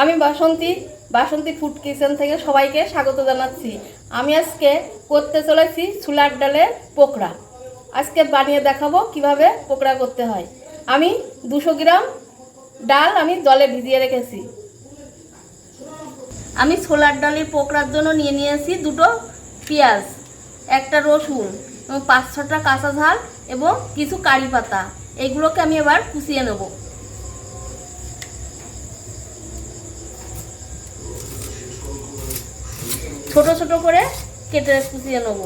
আমি বাসন্তী বাসন্তী food kitchen থেকে সবাইকে স্বাগত জানাচ্ছি। আমি আজকে করতে চলেছি ছোলার ডালের পোকড়া। আজকে বানিয়ে দেখাবো কিভাবে পোকড়া করতে হয়। আমি 200 গ্রাম ডাল আমি জলে ভিজিয়ে রেখেছি। আমি ছোলার ডালের পোকড়ার জন্য নিয়ে নিয়েছি 2টো পেঁয়াজ, একটা রসুন এবং 5-6টা কাঁচা ঝাল এবং কিছু কারি পাতা। এইগুলোকে আমি এবার কুচিয়ে নেব। ছোট ছোট করে কেটে কুচিয়ে নেব।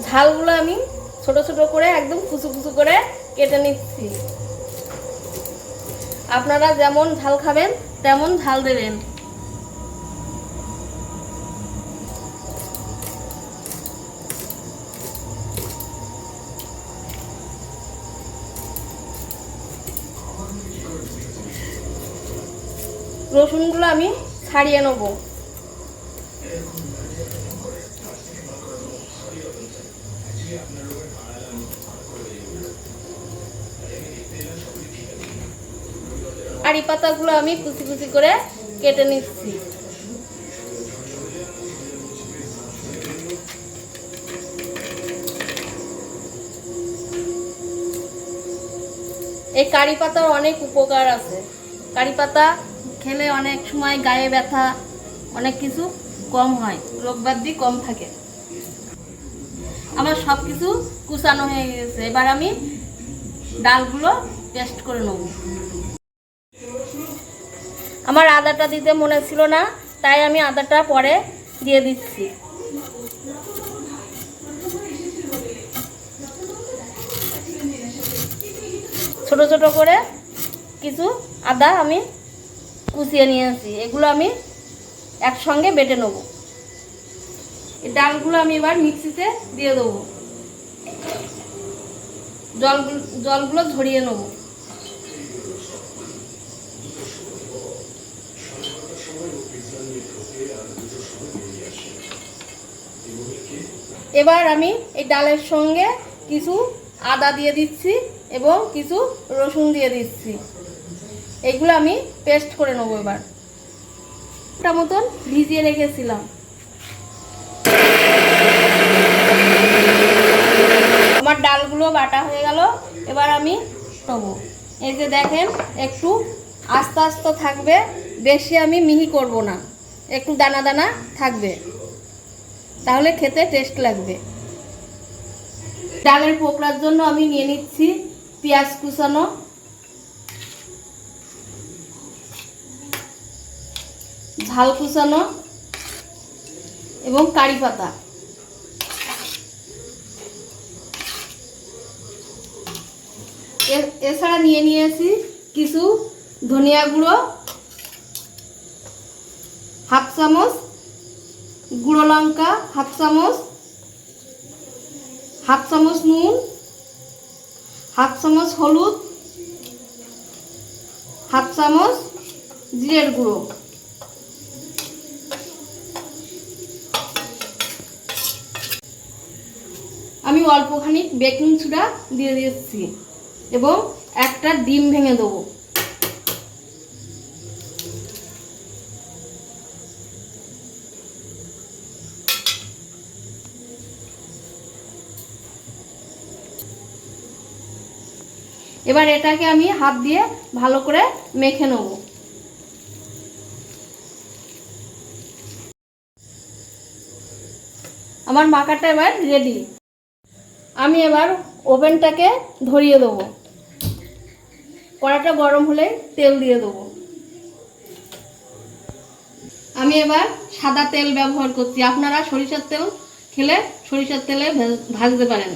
ঝালগুলো আমি ছোট ছোট করে একদম কুচু কুচু করে কেটে নিচ্ছি। আপনারা যেমন ঝাল খাবেন তেমন ঝাল দেবেন। রসুনগুলো আমি ছাড়িয়ে নেব। কারি পাতাগুলো আমি কুচি কুচি করে কেটে নিচ্ছি। এই কারি পাতার অনেক উপকার আছে। কারি পাতা খেলে অনেক সময় গায়ে ব্যথা অনেক কিছু কম হয়, রোগব্যাধি কম থাকে। আমার সব কিছু কুচানো হয়ে গেছে। এবার আমি ডালগুলো পেস্ট করে নেব। আমার আদাটা দিতে মনে ছিল না, তাই আমি আদাটা পরে দিয়ে দিচ্ছি। ছোট ছোট করে কিছু আদা আমি কুচিয়ে নিয়েছি, এগুলো আমি একসঙ্গে বেটে নেব। এই ডালগুলো আমি এবার মিক্সিতে দিয়ে দেবো। জলগুলো ঝরিয়ে নেব। এবার আমি এই ডালের সঙ্গে কিছু আদা দিয়ে দিচ্ছি এবং কিছু রসুন দিয়ে দিচ্ছি। এগুলো আমি পেস্ট করে নেবো। এবার একটা মতন ভিজিয়ে রেখেছিলাম। আমার ডালগুলো বাটা হয়ে গেল। এবার আমি নেবো। এই যে দেখেন, একটু আস্তে আস্তে থাকবে, বেশি আমি মিহি করব না, একটু দানা দানা থাকবে, তাহলে খেতে টেস্ট লাগবে। ডালের পোকড়ার জন্য আমি নিয়ে নিচ্ছি পেঁয়াজ কুচানো, ঝাল কুচানো এবং কারি পাতা। এছাড়া নিয়ে নিয়েছি কিছু ধনিয়া গুঁড়ো, হাফ চামচ গুঁড়ো লঙ্কা, হাফ চামচ নুন, হাফ চামচ হলুদ, হাফ চামচ জিরের গুঁড়ো। আমি অল্পখানি বেকিং সোডা দিয়ে দিচ্ছি এবং একটা ডিম ভেঙে দেবো। এবার এটাকে আমি হাত দিয়ে ভালো করে মেখে নেব। আমার মাখাটা এবার রেডি। আমি এবার ওভেনটাকে ধরিয়ে দেবো। কড়াটা গরম হলে তেল দিয়ে দেবো। আমি এবার সাদা তেল ব্যবহার করছি। আপনারা সরিষার তেল খেলে সরিষার তেলে ভাজতে পারেন।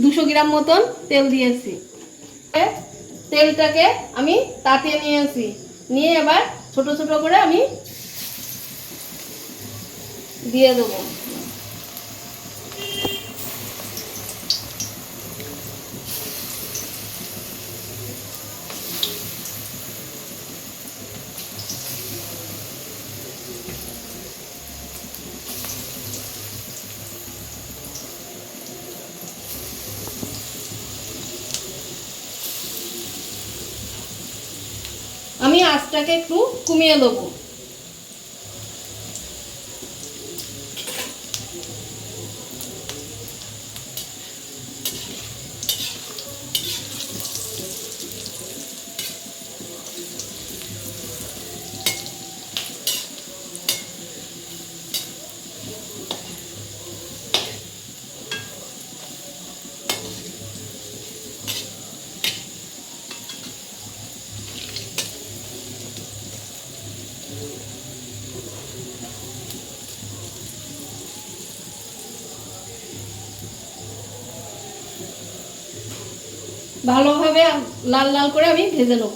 200 গ্রাম মতন তেল দিয়েছি। তেলটাকে আমি তাতিয়ে নিয়েছি, নিয়ে এবার ছোট ছোট করে আমি দিয়ে দেবো। আঁচটাকে একটু কমিয়ে দেবো। ভালোভাবে লাল লাল করে আমি ভেজে নেব।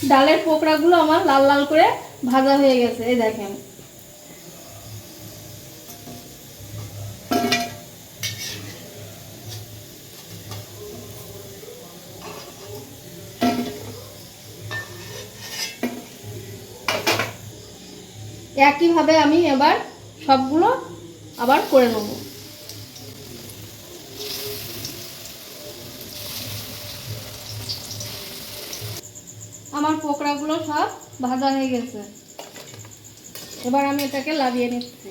ডালের পোকড়াগুলো আমার লাল লাল করে ভাজা হয়ে গেছে, এই দেখেন। একইভাবে আমি এবার সবগুলো আবার করে নেব। আমার পোকড়াগুলো সব ভাজা হয়ে গেছে, এবার আমি এটাকে লাভিয়ে নিচ্ছি।